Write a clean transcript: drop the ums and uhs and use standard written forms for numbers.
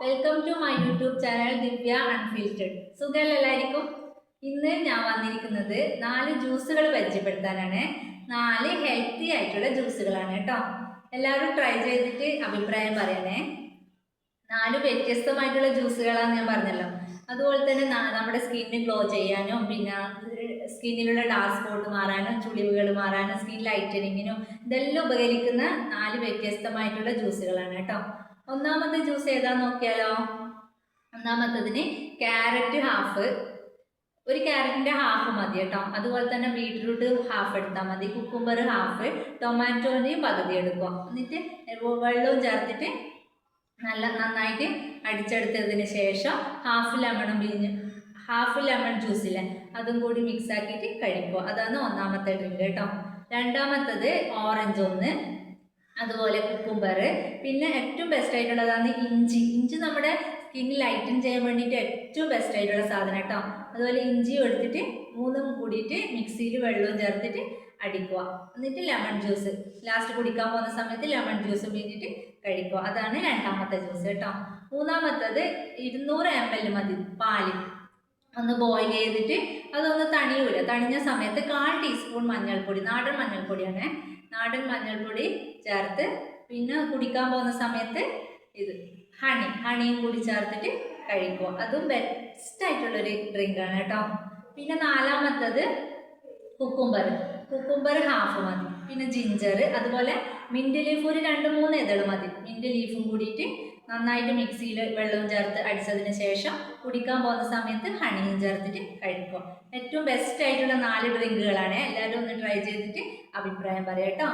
Welcome to my YouTube channel Divya unfiltered. സുഖമല്ലായിരിക്കും. ഇന്ന് ഞാൻ വന്നിരിക്കുന്നത് 4 ജ്യൂസുകൾ പരിചയപ്പെടുത്താനാണ്. 4 ഹെൽത്തി ആയിട്ടുള്ള ജ്യൂസുകളാണ് കേട്ടോ. എല്ലാവരും ട്രൈ ചെയ്തിട്ട് അഭിപ്രായം പറയണേ. 4 വ്യത്യസ്തമായിട്ടുള്ള ജ്യൂസുകളാണ് ഞാൻ പറഞ്ഞല്ലോ. അതുപോലെ തന്നെ നമ്മുടെ സ്കിന്ന് ഗ്ലോ ചെയ്യാനും പിന്നെ സ്കിന്നിലുള്ള ഡാർക്ക് സ്പോട്ട് മാറാനും ചുളിവുകൾ മാറാനും സ്കിൻ ലൈറ്റനിങ്ങിനും ഇതെല്ലാം ഉപകരിക്കുന്ന 4 വ്യത്യസ്തമായിട്ടുള്ള ജ്യൂസുകളാണ് കേട്ടോ. ഒന്നാമത്തെ ജ്യൂസ് ഏതാന്ന് നോക്കിയാലോ. ഒന്നാമത്തതിന് ക്യാരറ്റ് ഹാഫ്, ഒരു ക്യാരറ്റിന്റെ ഹാഫ് മതി കേട്ടോ. അതുപോലെ തന്നെ ബീട്രൂട്ട് ഹാഫ് എടുത്താൽ മതി, കുക്കുംബർ ഹാഫ്, ടൊമാറ്റോനെയും പകുതി എടുക്കുക. എന്നിട്ട് വെള്ളവും ചേർത്തിട്ട് നന്നായിട്ട് അടിച്ചെടുത്തതിന് ശേഷം ഹാഫ് ലെമൺ ജ്യൂസില്ലേ അതും കൂടി മിക്സ് ആക്കിയിട്ട് കഴിക്കുക. അതാണ് ഒന്നാമത്തെ ഡ്രിങ്ക് കേട്ടോ. രണ്ടാമത്തത് ഓറഞ്ച് ഒന്ന്, അതുപോലെ കുക്കുംബർ, പിന്നെ ഏറ്റവും ബെസ്റ്റ് ആയിട്ടുള്ളതാണ് ഇഞ്ചി നമ്മുടെ സ്കിൻ ലൈറ്റൻ ചെയ്യാൻ വേണ്ടിയിട്ട് ഏറ്റവും ബെസ്റ്റ് ആയിട്ടുള്ള സാധനം കേട്ടോ. അതുപോലെ ഇഞ്ചിയും എടുത്തിട്ട് മൂന്നും കൂടിയിട്ട് മിക്സിയിൽ വെള്ളവും ചേർത്തിട്ട് അടിക്കുക. എന്നിട്ട് ലെമൺ ജ്യൂസ് ലാസ്റ്റ് കുടിക്കാൻ പോകുന്ന സമയത്ത് ലെമൺ ജ്യൂസ് പിഴിഞ്ഞിട്ട് കഴിക്കുക. അതാണ് രണ്ടാമത്തെ ജ്യൂസ് കേട്ടോ. മൂന്നാമത്തത് 200 ml മതി പാല്. ഒന്ന് ബോയിൽ ചെയ്തിട്ട് അതൊന്ന് തണിഞ്ഞ സമയത്ത് 1/4 ടീസ്പൂൺ മഞ്ഞൾപ്പൊടി, നാടൻ മഞ്ഞൾപ്പൊടിയാണ്, നാടൻ മഞ്ഞൾപ്പൊടി ചേർത്ത് പിന്നെ കുടിക്കാൻ പോകുന്ന സമയത്ത് ഹണിയും കൂടി ചേർത്തിട്ട് കഴിക്കുക. അതും ബെസ്റ്റ് ആയിട്ടുള്ളൊരു ഡ്രിങ്കാണ് കേട്ടോ. പിന്നെ നാലാമത്തത് കുക്കുംബർ ഹാഫ് മതി, പിന്നെ ജിഞ്ചർ, അതുപോലെ മിൻറ്റ് ലീഫ് ഒരു 2-3 ഇതൾ മതി. മിൻറ്റ് ലീഫും കൂടിയിട്ട് നന്നായിട്ട് മിക്സിയിൽ വെള്ളവും ചേർത്ത് അടിച്ചതിന് ശേഷം കുടിക്കാൻ പോകുന്ന സമയത്ത് ഹണിയും ചേർത്തിട്ട് കഴിക്കുക. ഏറ്റവും ബെസ്റ്റ് ആയിട്ടുള്ള 4 ഡ്രിങ്കുകളാണ്. എല്ലാവരും ഒന്ന് ട്രൈ ചെയ്തിട്ട് അഭിപ്രായം പറയാം കേട്ടോ.